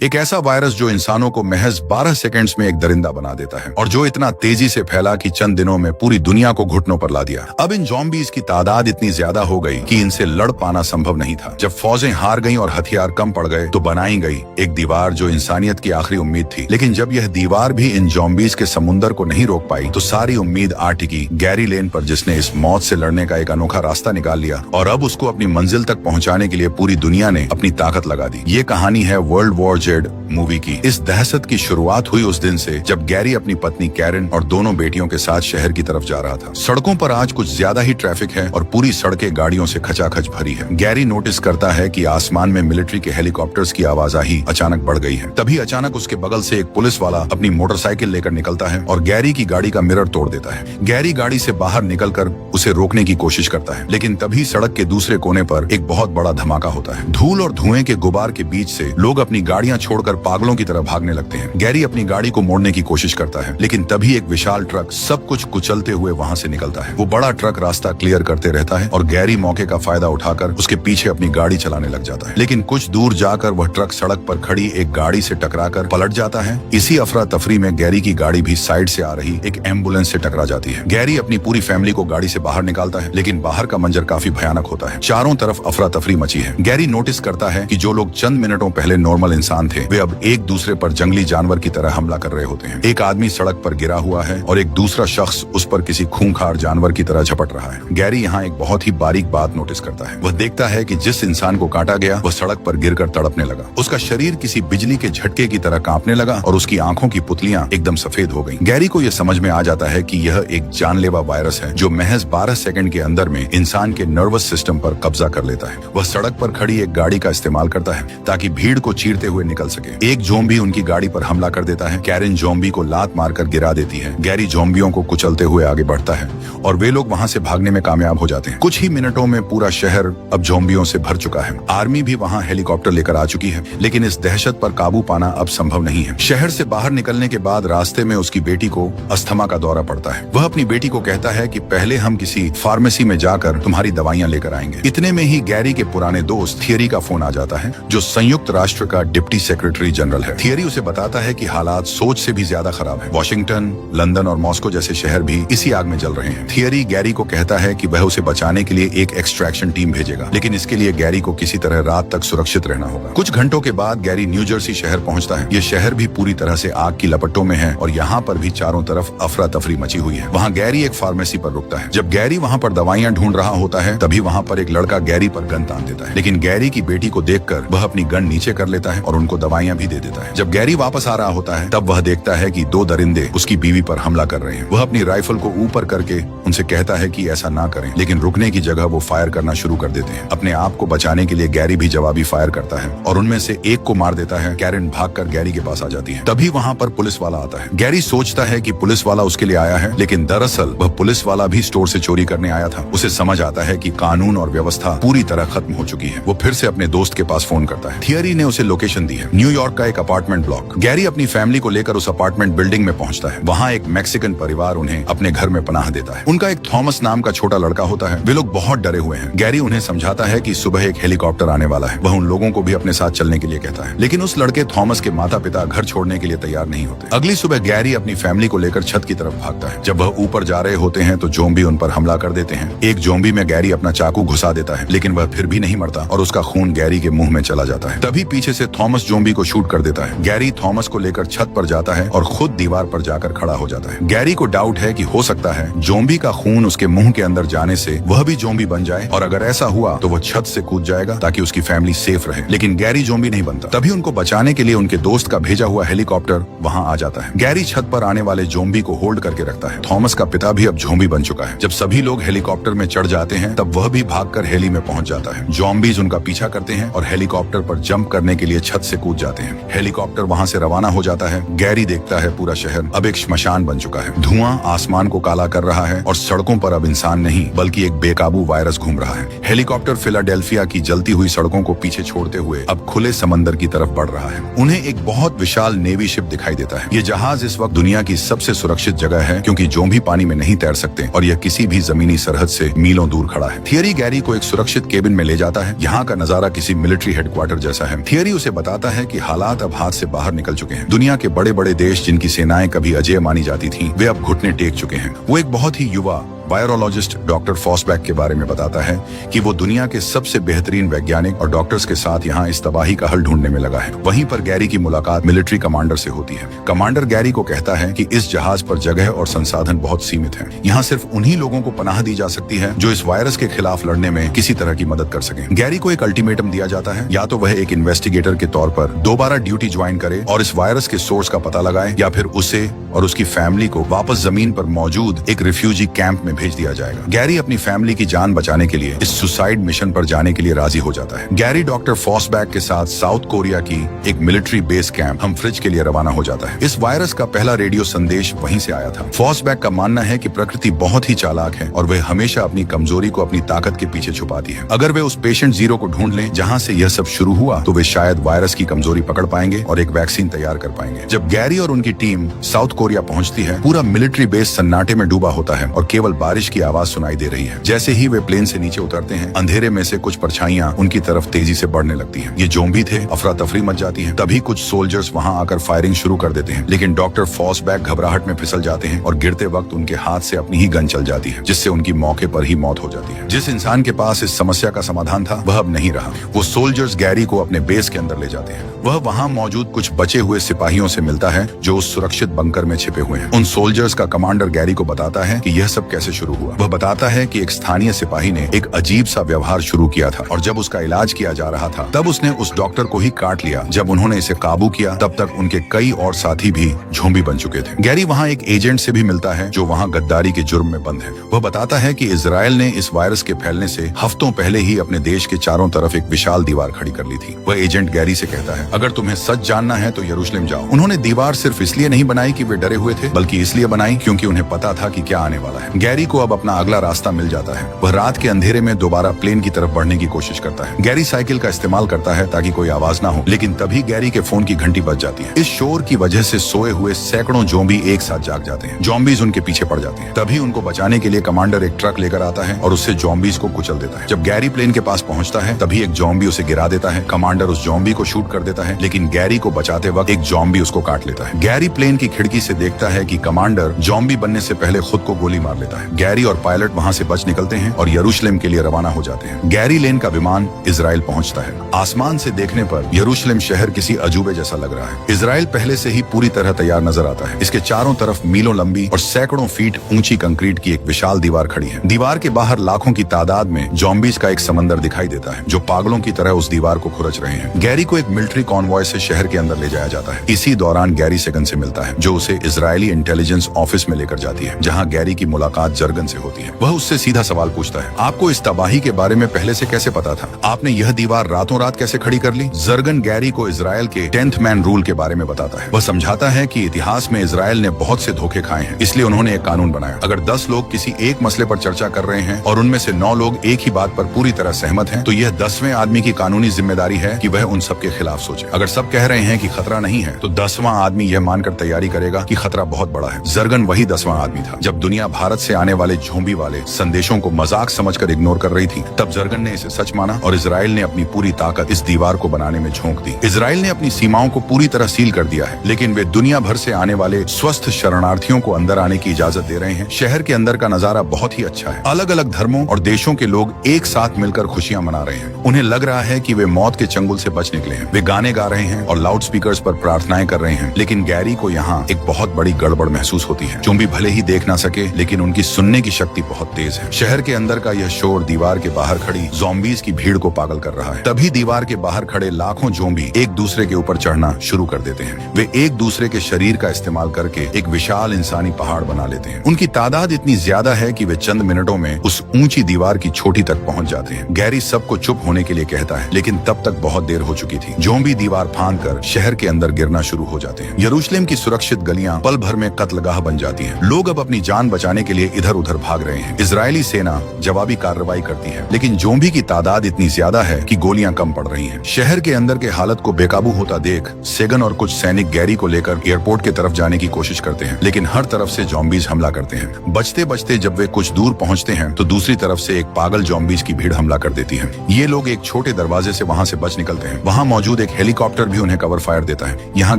एक ऐसा वायरस जो इंसानों को महज 12 सेकंड्स में एक दरिंदा बना देता है और जो इतना तेजी से फैला कि चंद दिनों में पूरी दुनिया को घुटनों पर ला दिया। अब इन ज़ॉम्बीज़ की तादाद इतनी ज्यादा हो गई कि इनसे लड़ पाना संभव नहीं था। जब फौजें हार गईं और हथियार कम पड़ गए तो बनाई गई एक दीवार जो इंसानियत की आखिरी उम्मीद थी। लेकिन जब यह दीवार भी इन ज़ॉम्बीज़ के समुंदर को नहीं रोक पाई तो सारी उम्मीद आ टिकी गैरी लेन पर, जिसने इस मौत से लड़ने का एक अनोखा रास्ता निकाल लिया और अब उसको अपनी मंजिल तक पहुंचाने के लिए पूरी दुनिया ने अपनी ताकत लगा दी। ये कहानी है वर्ल्ड वॉर जेड मूवी की। इस दहशत की शुरुआत हुई उस दिन से जब गैरी अपनी पत्नी कैरन और दोनों बेटियों के साथ शहर की तरफ जा रहा था। सड़कों पर आज कुछ ज्यादा ही ट्रैफिक है और पूरी सड़कें गाड़ियों से खचाखच भरी है। गैरी नोटिस करता है कि आसमान में मिलिट्री के हेलीकॉप्टर्स की आवाजाही अचानक बढ़ गई है। तभी अचानक उसके बगल से एक पुलिस वाला अपनी मोटरसाइकिल लेकर निकलता है और गैरी की गाड़ी का मिरर तोड़ देता है। गैरी गाड़ी से बाहर निकलकर उसे रोकने की कोशिश करता है, लेकिन तभी सड़क के दूसरे कोने पर एक बहुत बड़ा धमाका होता है। धूल और धुएं के गुबार के बीच से लोग अपनी गाड़ियां छोड़कर पागलों की तरह भागने लगते हैं। गैरी अपनी गाड़ी को मोड़ने की कोशिश करता है, लेकिन तभी एक विशाल ट्रक सब कुछ कुचलते हुए वहां से निकलता है। वो बड़ा ट्रक रास्ता क्लियर करते रहता है और गैरी मौके का फायदा उठाकर उसके पीछे अपनी गाड़ी चलाने लग जाता है। लेकिन कुछ दूर जाकर वह ट्रक सड़क पर खड़ी एक गाड़ी से टकराकर पलट जाता है। इसी अफरा तफरी में गैरी की गाड़ी भी साइड से आ रही एक एम्बुलेंस से टकरा जाती है। गैरी अपनी पूरी फैमिली को गाड़ी से बाहर निकालता है, लेकिन बाहर का मंजर काफी भयानक होता है। चारों तरफ अफरा तफरी मची है। गैरी नोटिस करता है कि जो लोग चंद मिनटों पहले नॉर्मल इंसान थे वे अब एक दूसरे पर जंगली जानवर की तरह हमला कर रहे होते हैं। एक आदमी सड़क पर गिरा हुआ है और एक दूसरा शख्स उस पर किसी खूंखार जानवर की तरह झपट रहा है। गैरी यहाँ एक बहुत ही बारीक बात नोटिस करता है। वह देखता है कि जिस इंसान को काटा गया वह सड़क पर गिरकर तड़पने लगा। उसका शरीर किसी बिजली के झटके की तरह कांपने लगा और उसकी आंखों की पुतलियां एकदम सफेद हो गईं। गैरी को यह समझ में आ जाता है कि यह एक जानलेवा वायरस है जो महज 12 सेकंड के अंदर में इंसान के नर्वस सिस्टम पर कब्जा कर लेता है। वह सड़क पर खड़ी एक गाड़ी का इस्तेमाल करता है ताकि भीड़ को चीरते हुए निकल सके। एक ज़ॉम्बी उनकी गाड़ी पर हमला कर देता है। कैरन ज़ॉम्बी को लात मारकर गिरा देती है। गैरी ज़ॉम्बियों को कुचलते हुए आगे बढ़ता है और वे लोग वहां से भागने में कामयाब हो जाते हैं। कुछ ही मिनटों में पूरा शहर अब ज़ॉम्बियों से भर चुका है। आर्मी भी वहां हेलीकॉप्टर लेकर आ चुकी है, लेकिन इस दहशत पर काबू पाना अब संभव नहीं है। शहर से बाहर निकलने के बाद रास्ते में उसकी बेटी को अस्थमा का दौरा पड़ता है। वह अपनी बेटी को कहता है कि पहले हम किसी फार्मेसी में जाकर तुम्हारी दवाइयां लेकर आएंगे। इतने में ही गैरी के पुराने दोस्त थियरी का फोन आ जाता है, जो संयुक्त राष्ट्र का डिप्टी सेक्रेटरी जनरल है। थियरी उसे बताता है कि हालात सोच से भी ज्यादा खराब है। वॉशिंगटन, लंदन और मॉस्को जैसे शहर भी इसी आग में जल रहे हैं। थियरी गैरी को कहता है कि वह उसे बचाने के लिए एक एक्सट्रैक्शन टीम भेजेगा, लेकिन इसके लिए गैरी को किसी तरह रात तक सुरक्षित रहना होगा। कुछ घंटों के बाद गैरी न्यू जर्सी शहर पहुंचता है। ये शहर भी पूरी तरह से आग की लपटों में है और यहाँ पर भी चारों तरफ अफरा तफरी मची हुई है। वहाँ गैरी एक फार्मेसी पर रुकता है। जब गैरी वहाँ पर दवाइयां ढूंढ रहा होता है तभी वहाँ पर एक लड़का गैरी पर गन तान देता है, लेकिन गैरी की बेटी को देखकर वह अपनी गन नीचे कर लेता है और उनको दवाइयां भी दे देता है। जब गैरी वापस आ रहा होता है तब वह देखता है कि 2 दरिंदे उसकी बीवी पर हमला कर रहे हैं। वह अपनी राइफल को ऊपर करके उनसे कहता है कि ऐसा ना करें, लेकिन रुकने की जगह वो फायर करना शुरू कर देते हैं। अपने आप को बचाने के लिए गैरी भी जवाबी फायर करता है और उनमें से एक को मार देता है। कैरन भागकर गैरी के पास आ जाती है। तभी वहाँ पर पुलिस वाला आता है। गैरी सोचता है कि पुलिस वाला उसके लिए आया है, लेकिन दरअसल वह पुलिस वाला भी स्टोर से चोरी करने आया था। उसे समझ आता है कि कानून और व्यवस्था पूरी तरह खत्म हो चुकी है। वो फिर से अपने दोस्त के पास फोन करता है। थियरी ने उसे लोकेशन दी है, न्यूयॉर्क का एक अपार्टमेंट ब्लॉक। गैरी अपनी फैमिली को लेकर उस अपार्टमेंट बिल्डिंग में पहुंचता है। वहाँ एक मैक्सिकन परिवार उन्हें अपने घर में पनाह देता है। उनका एक थॉमस नाम का छोटा लड़का होता है। वे लोग बहुत डरे हुए हैं। गैरी उन्हें समझाता है कि सुबह एक हेलीकॉप्टर आने वाला है। वह उन लोगों को भी अपने साथ चलने के लिए कहता है, लेकिन उस लड़के थॉमस के माता पिता घर छोड़ने के लिए तैयार नहीं होते। अगली सुबह गैरी अपनी फैमिली को लेकर छत की तरफ भागता है। जब वह ऊपर जा रहे होते हैं तो ज़ॉम्बी उन पर हमला कर देते हैं। एक ज़ॉम्बी में गैरी अपना चाकू घुसा देता है, लेकिन वह फिर भी नहीं मरता और उसका खून गैरी के मुंह में चला जाता है। तभी पीछे से थॉमस ज़ॉम्बी को शूट कर देता है। गैरी थॉमस को लेकर छत पर जाता है और खुद दीवार पर जाकर खड़ा हो जाता है। गैरी को डाउट है कि हो सकता है ज़ॉम्बी का खून उसके मुंह के अंदर जाने से वह भी ज़ॉम्बी बन जाए, और अगर ऐसा हुआ तो वह छत से कूद जाएगा ताकि उसकी फैमिली सेफ रहे। लेकिन गैरी ज़ॉम्बी नहीं बनता। तभी उनको बचाने के लिए उनके दोस्त का भेजा हुआ हेलीकॉप्टर वहां आ जाता है। गैरी छत पर आने वाले ज़ॉम्बी को होल्ड करके रखता है। थॉमस का पिता भी अब ज़ॉम्बी बन चुका है। जब सभी लोग हेलीकॉप्टर में चढ़ जाते हैं तब वह भी भागकर हेली में पहुंच जाता है। ज़ॉम्बीज उनका पीछा करते हैं और हेलीकॉप्टर पर जंप करने के लिए छत से कूद जाते हैं। हेलीकॉप्टर वहां से रवाना हो जाता है। गैरी देखता है पूरा शहर अब एक श्मशान बन चुका है। धुआं धुआं आसमान को काला कर रहा है और सड़कों पर अब इंसान नहीं बल्कि एक बेकाबू वायरस घूम रहा है। हेलीकॉप्टर फिलाडेल्फिया की जलती हुई सड़कों को पीछे छोड़ते हुए अब खुले समंदर की तरफ बढ़ रहा है। उन्हें एक बहुत विशाल नेवी शिप दिखाई देता है। ये जहाज इस वक्त दुनिया की सबसे सुरक्षित जगह है क्योंकि जोम्बी पानी में नहीं तैर सकते और यह किसी भी जमीनी सरहद से मीलों दूर खड़ा है। थियरी गैरी को एक सुरक्षित केबिन में ले जाता है। यहाँ का नजारा किसी मिलिट्री हेडक्वार्टर जैसा है। थियरी उसे बताता है कि हालात अब हाथ से बाहर निकल चुके हैं। दुनिया के बड़े बड़े देश जिनकी सेनाएं कभी अजेय मानी जाती थीं, वे अब घुटने टेक चुके हैं। वो एक बहुत ही युवा वायरोलॉजिस्ट डॉक्टर फॉसबैक के बारे में बताता है कि वो दुनिया के सबसे बेहतरीन वैज्ञानिक और डॉक्टर्स के साथ यहाँ इस तबाही का हल ढूंढने में लगा है। वहीं पर गैरी की मुलाकात मिलिट्री कमांडर से होती है। कमांडर गैरी को कहता है कि इस जहाज पर जगह और संसाधन बहुत सीमित है। यहाँ सिर्फ उन्हीं लोगों को पनाह दी जा सकती है जो इस वायरस के खिलाफ लड़ने में किसी तरह की मदद कर सके। गैरी को एक अल्टीमेटम दिया जाता है, या तो वह एक इन्वेस्टिगेटर के तौर पर दोबारा ड्यूटी ज्वाइन करे और इस वायरस के सोर्स का पता लगाए, या फिर उसे और उसकी फैमिली को वापस जमीन पर मौजूद एक रिफ्यूजी कैंप में भेज दिया जाएगा। गैरी अपनी फैमिली की जान बचाने के लिए इस सुसाइड मिशन पर जाने के लिए राजी हो जाता है। गैरी डॉक्टर फॉसबैक के साथ साउथ कोरिया की एक मिलिट्री बेस कैंप हम्फ्रिज के लिए रवाना हो जाता है। इस वायरस का पहला रेडियो संदेश वहीं से आया था। फॉसबैक का मानना है कि प्रकृति बहुत ही चालाक है और वह हमेशा अपनी कमजोरी को अपनी ताकत के पीछे छुपाती है। अगर वे उस पेशेंट जीरो को ढूंढ लें जहां से यह सब शुरू हुआ, तो वे शायद वायरस की कमजोरी पकड़ पाएंगे और एक वैक्सीन तैयार कर पाएंगे। जब गैरी और उनकी टीम साउथ कोरिया पहुंचती है, पूरा मिलिट्री बेस सन्नाटे में डूबा होता है और केवल बारिश की आवाज सुनाई दे रही है। जैसे ही वे प्लेन से नीचे उतरते हैं, अंधेरे में से कुछ परछाइयां उनकी तरफ तेजी से बढ़ने लगती हैं। ये जोम्बी थे। अफरा तफरी मच जाती है। तभी कुछ सोल्जर्स वहां आकर फायरिंग शुरू कर देते हैं, लेकिन डॉक्टर फॉसबैक घबराहट में फिसल जाते हैं और गिरते वक्त उनके हाथ से अपनी ही गन चल जाती है, जिससे उनकी मौके पर ही मौत हो जाती है। जिस इंसान के पास इस समस्या का समाधान था, वह अब नहीं रहा। वो सोल्जर्स गैरी को अपने बेस के अंदर ले जाते हैं। वह वहां मौजूद कुछ बचे हुए सिपाहियों से मिलता है जो उस सुरक्षित बंकर में छिपे हुए हैं। उन सोल्जर्स का कमांडर गैरी को बताता है कि यह सब कैसे शुरू हुआ। वह बताता है कि एक स्थानीय सिपाही ने एक अजीब सा व्यवहार शुरू किया था और जब उसका इलाज किया जा रहा था, तब उसने उस डॉक्टर को ही काट लिया। जब उन्होंने इसे काबू किया, तब तक उनके कई और साथी भी जोम्बी बन चुके थे। गैरी वहाँ एक एजेंट से भी मिलता है जो वहाँ गद्दारी के जुर्म में बंद है। वह बताता है कि इजराइल ने इस वायरस के फैलने से हफ्तों पहले ही अपने देश के चारों तरफ एक विशाल दीवार खड़ी कर ली थी। वह एजेंट गैरी से कहता है, अगर तुम्हें सच जानना है तो यरूशलेम जाओ। उन्होंने दीवार सिर्फ इसलिए नहीं बनाई कि वे डरे हुए थे, बल्कि इसलिए बनाई क्योंकि उन्हें पता था कि क्या आने वाला है। गैरी को अब अपना अगला रास्ता मिल जाता है। वह रात के अंधेरे में दोबारा प्लेन की तरफ बढ़ने की कोशिश करता है। गैरी साइकिल का इस्तेमाल करता है ताकि कोई आवाज ना हो, लेकिन तभी गैरी के फोन की घंटी बज जाती है। इस शोर की वजह से सोए हुए सैकड़ों जोम्बी एक साथ जाग जाते हैं। जोम्बीज उनके पीछे पड़ जाते हैं। तभी उनको बचाने के लिए कमांडर एक ट्रक लेकर आता है और उससे जोम्बीज को कुचल देता है। जब गैरी प्लेन के पास पहुंचता है, तभी एक जोम्बी उसे गिरा देता है। कमांडर उस जोम्बी को शूट कर देता है, लेकिन गैरी को बचाते वक्त एक जोम्बी उसको काट लेता है। गैरी प्लेन की खिड़की से देखता है कि कमांडर जोम्बी बनने से पहले खुद को गोली मार लेता है। गैरी और पायलट वहां से बच निकलते हैं और यरूशलेम के लिए रवाना हो जाते हैं। गैरी लेन का विमान इजराइल पहुंचता है। आसमान से देखने पर यरूशलेम शहर किसी अजूबे जैसा लग रहा है। इजराइल पहले से ही पूरी तरह तैयार नजर आता है। इसके चारों तरफ मीलों लंबी और सैकड़ों फीट ऊंची कंक्रीट की एक विशाल दीवार खड़ी है। दीवार के बाहर लाखों की तादाद में जोम्बीज का एक समंदर दिखाई देता है जो पागलों की तरह उस दीवार को खुरच रहे हैं। गैरी को एक मिलिट्री कॉन्वॉय से शहर के अंदर ले जाया जाता है। इसी दौरान गैरी सेगन से मिलता है जो उसे इजरायली इंटेलिजेंस ऑफिस में लेकर जाती है, जहाँ गैरी की मुलाकात जर्गन से होती है। वह उससे सीधा सवाल पूछता है, आपको इस तबाही के बारे में पहले से कैसे पता था? आपने यह दीवार रातों रात कैसे खड़ी कर ली? जर्गन गैरी को इजराइल के 10th मैन रूल के बारे में बताता है। वह समझाता है कि इतिहास में इजराइल ने बहुत से धोखे खाए हैं, इसलिए उन्होंने एक कानून बनाया। अगर 10 लोग किसी एक मसले पर चर्चा कर रहे हैं और उनमें से 9 लोग एक ही बात पर पूरी तरह सहमत हैं, तो यह 10वें आदमी की कानूनी जिम्मेदारी है कि वह उन सब के खिलाफ सोचे। अगर सब कह रहे हैं कि खतरा नहीं है, तो 10वां आदमी यह मानकर तैयारी करेगा कि खतरा बहुत बड़ा है। जर्गन वही 10वां आदमी था। जब दुनिया भारत से आने वाले जोम्बी वाले संदेशों को मजाक समझकर इग्नोर कर रही थी, तब जर्गन ने इसे सच माना और इजराइल ने अपनी पूरी ताकत इस दीवार को बनाने में झोंक दी। इजराइल ने अपनी सीमाओं को पूरी तरह सील कर दिया है, लेकिन वे दुनिया भर से आने वाले स्वस्थ शरणार्थियों को अंदर आने की इजाजत दे रहे हैं। शहर के अंदर का नजारा बहुत ही अच्छा है। अलग अलग धर्मों और देशों के लोग एक साथ मिलकर खुशियां मना रहे हैं। उन्हें लग रहा है कि वे मौत के चंगुल से बच निकले हैं। वे गाने गा रहे हैं और लाउड स्पीकर्स पर प्रार्थनाएं कर रहे हैं। लेकिन गैरी को यहाँ एक बहुत बड़ी गड़बड़ महसूस होती है। जोम्बी भले ही देख ना सके, लेकिन उनकी सुनने की शक्ति बहुत तेज है। शहर के अंदर का यह शोर दीवार के बाहर खड़ी ज़ॉम्बीज़ की भीड़ को पागल कर रहा है। तभी दीवार के बाहर खड़े लाखों ज़ॉम्बी एक दूसरे के ऊपर चढ़ना शुरू कर देते हैं। वे एक दूसरे के शरीर का इस्तेमाल करके एक विशाल इंसानी पहाड़ बना लेते हैं। उनकी तादाद इतनी ज्यादा है कि वे चंद मिनटों में उस ऊंची दीवार की चोटी तक पहुंच जाते हैं। गैरी सबको चुप होने के लिए कहता है, लेकिन तब तक बहुत देर हो चुकी थी। ज़ॉम्बी दीवार फांद कर शहर के अंदर गिरना शुरू हो जाते हैं। यरूशलेम की सुरक्षित गलियां पल भर में कत्लगाह बन जाती हैं। लोग अब अपनी जान बचाने के लिए इधर उधर भाग रहे हैं। इजरायली सेना जवाबी कार्रवाई करती है, लेकिन ज़ॉम्बी की तादाद इतनी ज्यादा है कि गोलियां कम पड़ रही हैं। शहर के अंदर के हालत को बेकाबू होता देख सेगन और कुछ सैनिक गैरी को लेकर एयरपोर्ट की तरफ जाने की कोशिश करते हैं, लेकिन हर तरफ से ज़ॉम्बीज़ हमला करते हैं। बचते बचते जब वे कुछ दूर पहुंचते हैं तो दूसरी तरफ से एक पागल ज़ॉम्बीज़ की भीड़ हमला कर देती है। ये लोग एक छोटे दरवाजे से वहां से बच निकलते हैं। वहां मौजूद एक हेलीकॉप्टर भी उन्हें कवर फायर देता है। यहाँ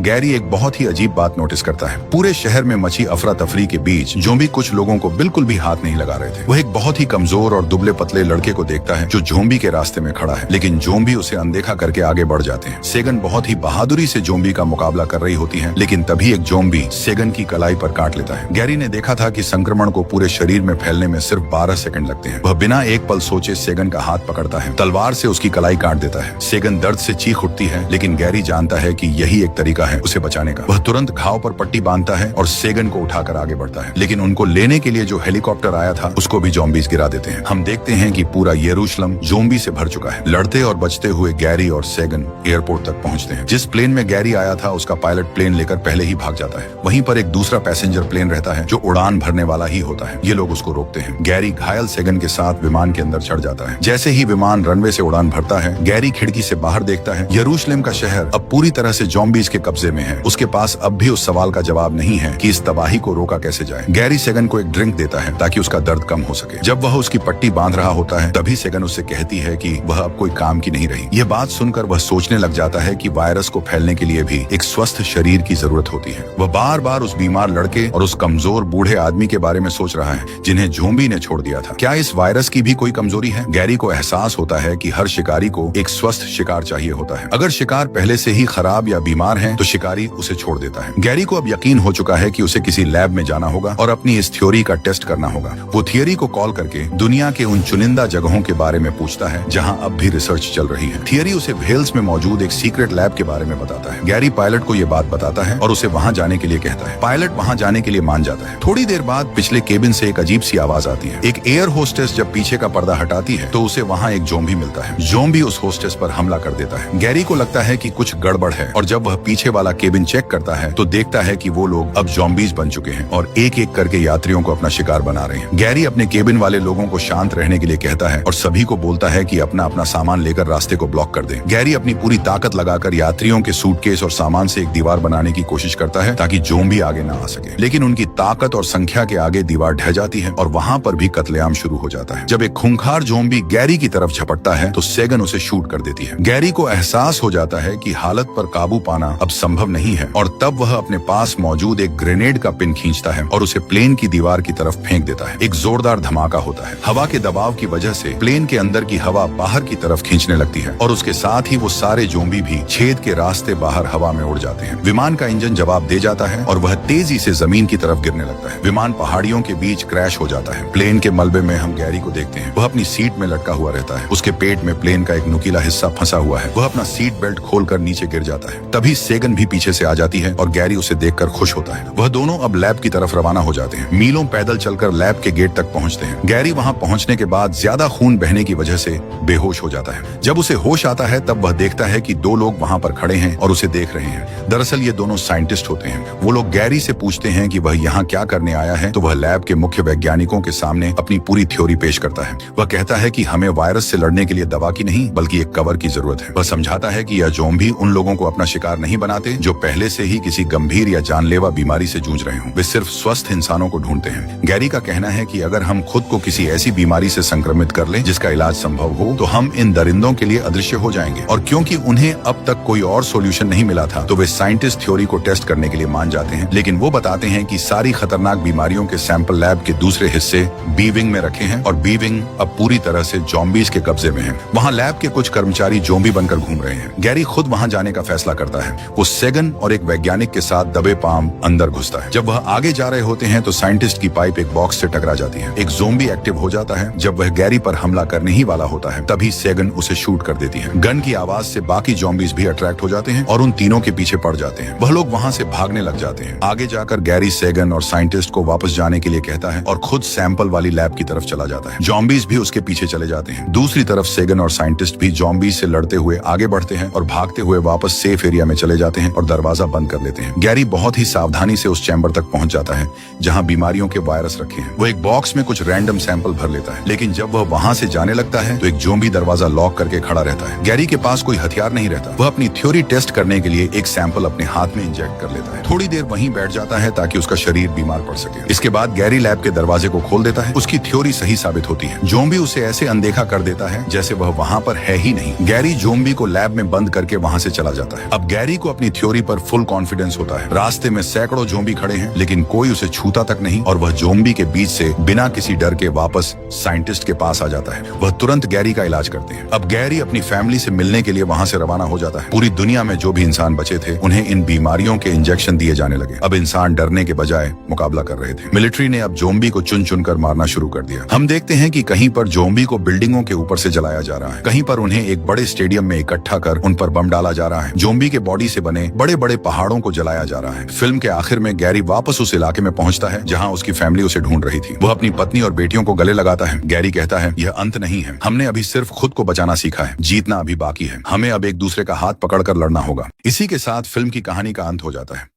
गैरी एक बहुत ही अजीब बात नोटिस करता है। पूरे शहर में मची अफरा तफरी के बीच ज़ॉम्बी कुछ लोगों को बिल्कुल भी हाथ नहीं लगा रहे थे। वह एक बहुत ही कमजोर और दुबले पतले लड़के को देखता है जो ज़ॉम्बी के रास्ते में खड़ा है, लेकिन ज़ॉम्बी उसे अनदेखा करके आगे बढ़ जाते हैं। सेगन बहुत ही बहादुरी से ज़ॉम्बी का मुकाबला कर रही होती है, लेकिन तभी एक ज़ॉम्बी सेगन की कलाई पर काट लेता है। गैरी ने देखा था कि संक्रमण को पूरे शरीर में फैलने में सिर्फ 12 सेकंड लगते हैं। वह बिना एक पल सोचे सेगन का हाथ पकड़ता है, तलवार से उसकी कलाई काट देता है। सेगन दर्द से चीख उठती है, लेकिन गैरी जानता है कि यही एक तरीका है उसे बचाने का। वह तुरंत घाव पर पट्टी बांधता है और सेगन को उठाकर आगे बढ़ता है, लेकिन उनको लेने के लिए जो हेलीकॉप्टर आया था उसको भी ज़ॉम्बीज़ गिरा देते हैं। हम देखते हैं कि पूरा यरूशलेम ज़ॉम्बी से भर चुका है। लड़ते और बचते हुए गैरी और सेगन एयरपोर्ट तक पहुंचते हैं। जिस प्लेन में गैरी आया था उसका पायलट प्लेन लेकर पहले ही भाग जाता है। वहीं पर एक दूसरा पैसेंजर प्लेन रहता है जो उड़ान भरने वाला ही होता है। ये लोग उसको रोकते हैं। गैरी घायल सेगन के साथ विमान के अंदर चढ़ जाता है। जैसे ही विमान रनवे से उड़ान भरता है, गैरी खिड़की से बाहर देखता है यरूशलेम का शहर अब पूरी तरह से ज़ॉम्बीज़ के कब्जे में है। उसके पास अब भी उस सवाल का जवाब नहीं है कि इस तबाही को रोका कैसे जाए। गैरी सेगन को एक ड्रिंक देता है ताकि उसका दर्द कम हो सके। जब वह उसकी पट्टी बांध रहा होता है तभी सेगन उससे कहती है कि वह अब कोई काम की नहीं रही। यह बात सुनकर वह सोचने लग जाता है कि वायरस को फैलने के लिए भी एक स्वस्थ शरीर की जरूरत होती है। वह बार बार उस बीमार लड़के और उस कमजोर बूढ़े आदमी के बारे में सोच रहा है जिन्हें ज़ॉम्बी ने छोड़ दिया था। क्या इस वायरस की भी कोई कमजोरी है? गैरी को एहसास होता है कि हर शिकारी को एक स्वस्थ शिकार चाहिए होता है। अगर शिकार पहले से ही खराब या बीमार है तो शिकारी उसे छोड़ देता है। गैरी को अब यकीन हो चुका है कि उसे किसी लैब में जाना होगा और अपनी इस थ्योरी का टेस्ट करना होगा। वो थियरी को कॉल करके दुनिया के उन चुनिंदा जगहों के बारे में पूछता है जहां अब भी रिसर्च चल रही है। थियरी उसे वेल्स में मौजूद एक सीक्रेट लैब के बारे में बताता है। गैरी पायलट को ये बात बताता है और उसे वहां जाने के लिए कहता है। पायलट वहां जाने के लिए मान जाता है। थोड़ी देर बाद पिछले केबिन से एक अजीब सी आवाज आती है। एक एयर होस्टेस जब पीछे का पर्दा हटाती है तो उसे वहां एक ज़ॉम्बी मिलता है। ज़ॉम्बी उस होस्टेस पर हमला कर देता है। गैरी को लगता है कि कुछ गड़बड़ है और जब वह पीछे वाला केबिन चेक करता है तो देखता है कि वो लोग अब ज़ॉम्बीज़ बन चुके हैं और एक एक करके यात्रियों को अपना शिकार बना रहे हैं। गैरी अपने केबिन वाले लोगों को शांत रहने के लिए कहता है और सभी को बोलता है कि अपना अपना सामान लेकर रास्ते को ब्लॉक कर दें। गैरी अपनी पूरी ताकत लगाकर यात्रियों के सूटकेस और सामान से एक दीवार बनाने की कोशिश करता है ताकि ज़ॉम्बी आगे ना आ सके, लेकिन उनकी ताकत और संख्या के आगे दीवार ढह जाती है और वहां पर भी कत्लेआम शुरू हो जाता है। जब एक खूंखार ज़ॉम्बी गैरी की तरफ झपटता है तो सेगन उसे शूट कर देती है। गैरी को एहसास हो जाता है कि हालत पर काबू पाना अब संभव नहीं है और तब वह अपने पास मौजूद एक ग्रेनेड का पिन खींचता है और उसे प्लेन की दीवार की तरफ फेंक देता है। एक जोरदार धमाका होता है। हवा के दबाव की वजह से प्लेन के अंदर की हवा बाहर की तरफ खींचने लगती है और उसके साथ ही वो सारे ज़ॉम्बी भी छेद के रास्ते बाहर हवा में उड़ जाते हैं। विमान का इंजन जवाब दे जाता है और वह तेजी से जमीन की तरफ गिरने लगता है। विमान पहाड़ियों के बीच क्रैश हो जाता है। प्लेन के मलबे में हम गैरी को देखते हैं। वह अपनी सीट में लटका हुआ रहता है। उसके पेट में प्लेन का एक नुकीला हिस्सा फंसा हुआ है। वह अपना सीट बेल्ट खोलकर नीचे गिर जाता है। तभी सेगन भी पीछे से आ जाती है और गैरी उसे देखकर खुश होता है। वह दोनों अब लैब की तरफ रवाना हो जाते हैं। मीलों पैदल चलकर लैब के गेट तक पहुंचते हैं। गैरी वहां पहुंचने के बाद ज्यादा खून बहने की वजह से बेहोश हो जाता है। जब उसे होश आता है तब वह देखता है कि दो लोग वहां पर खड़े हैं और उसे देख रहे हैं। दरअसल ये दोनों साइंटिस्ट होते हैं। वो लोग गैरी से पूछते हैं कि वह यहाँ क्या करने आया है तो वह लैब के मुख्य वैज्ञानिकों के सामने अपनी पूरी थ्योरी पेश करता है। वह कहता है कि हमें वायरस से लड़ने के लिए दवा की नहीं बल्कि एक कवर की जरूरत है। वह समझाता है कि यह ज़ॉम्बी उन लोगों को अपना शिकार नहीं बनाते जो पहले से ही किसी गंभीर या जानलेवा बीमारी से जूझ रहे हों। वे सिर्फ स्वस्थ इंसानों को ढूंढते हैं। गैरी का कहना है कि अगर हम खुद को किसी ऐसी बीमारी से संक्रमित कर लें जिसका इलाज संभव हो तो हम इन दरिंदों के लिए अदृश्य हो जाएंगे। और क्योंकि उन्हें अब तक कोई और सॉल्यूशन नहीं मिला था तो वे साइंटिस्ट थ्योरी को टेस्ट करने के लिए मान जाते हैं। लेकिन वो बताते हैं कि सारी खतरनाक बीमारियों के सैंपल लैब के दूसरे हिस्से बी विंग में रखे हैं और बी विंग अब पूरी तरह से ज़ॉम्बीज़ के कब्जे में है। वहाँ लैब के कुछ कर्मचारी ज़ॉम्बी बनकर घूम रहे हैं। गैरी खुद वहाँ जाने का फैसला करता है। वो सेगन और एक वैज्ञानिक के साथ दबे पाम अंदर घुसता है। जब वह आगे जा रहे होते हैं तो साइंटिस्ट की पाइप एक एक बॉक्स से टकरा जाती है। एक ज़ोंबी एक्टिव हो जाता है। जब वह गैरी पर हमला करने ही वाला होता है तभी सेगन उसे शूट कर देती है। गन की आवाज से बाकी ज़ॉम्बीज भी अट्रैक्ट हो जाते हैं और उन तीनों के पीछे पड़ जाते हैं। वह लोग वहां से भागने लग जाते हैं। आगे जाकर गैरी सेगन और साइंटिस्ट को वापस जाने के लिए कहता है और खुद सैंपल वाली लैब की तरफ चला जाता है। ज़ॉम्बीज भी उसके पीछे चले जाते हैं। दूसरी तरफ सेगन और साइंटिस्ट भी ज़ॉम्बीज से लड़ते हुए आगे बढ़ते हैं और भागते हुए वापस सेफ एरिया में चले जाते हैं और दरवाजा बंद कर लेते हैं। गैरी बहुत ही सावधानी से उस चैम्बर तक पहुंच जाता है जहां बीमारियों के वायरस रखे हैं। वो एक बॉक्स में कुछ रैंडम सैंपल भर लेता है, लेकिन जब वह वहां से जाने लगता है तो एक ज़ॉम्बी दरवाजा लॉक करके खड़ा रहता है। गैरी के पास कोई हथियार नहीं रहता। वह अपनी थ्योरी टेस्ट करने के लिए एक सैंपल अपने हाथ में इंजेक्ट कर लेता है। थोड़ी देर वहीं बैठ जाता है ताकि उसका शरीर बीमार पड़ सके। इसके बाद गैरी लैब के दरवाजे को खोल देता है। उसकी थ्योरी सही साबित होती है। ज़ॉम्बी उसे ऐसे अनदेखा कर देता है जैसे वह वहां पर है ही नहीं। गैरी ज़ॉम्बी को लैब में बंद करके वहां से चला जाता है। अब गैरी को अपनी थ्योरी पर फुल कॉन्फिडेंस होता है। रास्ते में सैकड़ों ज़ॉम्बी खड़े हैं, लेकिन कोई उसे छूता तक नहीं और वह ज़ॉम्बी के बीच से बिना किसी डर के वापस साइंटिस्ट के पास आ जाता है। वह तुरंत गैरी का इलाज करते हैं। अब गैरी अपनी फैमिली से मिलने के लिए वहां से रवाना हो जाता है। पूरी दुनिया में जो भी इंसान बचे थे उन्हें इन बीमारियों के इंजेक्शन दिए जाने लगे। अब इंसान डरने के बजाय मुकाबला कर रहे थे। मिलिट्री ने अब ज़ॉम्बी को चुन चुन कर मारना शुरू कर दिया। हम देखते हैं कि कहीं पर ज़ॉम्बी को बिल्डिंगों के ऊपर से जलाया जा रहा है, कहीं पर उन्हें एक बड़े स्टेडियम में इकट्ठा कर उन पर बम डाला जा रहा है। ज़ॉम्बी के बॉडी से बने बड़े बड़े पहाड़ों को जलाया जा रहा है। फिल्म के आखिर में गैरी वापस उस इलाके में पहुंचता है जहां उसकी फैमिली उसे ढूंढ रही थी। वह अपनी पत्नी और बेटियों को गले लगाता है। गैरी कहता है, यह अंत नहीं है, हमने अभी सिर्फ खुद को बचाना सीखा है, जीतना अभी बाकी है। हमें अब एक दूसरे का हाथ पकड़कर लड़ना होगा। इसी के साथ फिल्म की कहानी का अंत हो जाता है।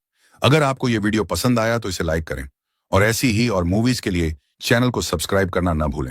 अगर आपको यह वीडियो पसंद आया तो इसे लाइक करें और ऐसी ही और मूवीज के लिए चैनल को सब्सक्राइब करना न भूलें।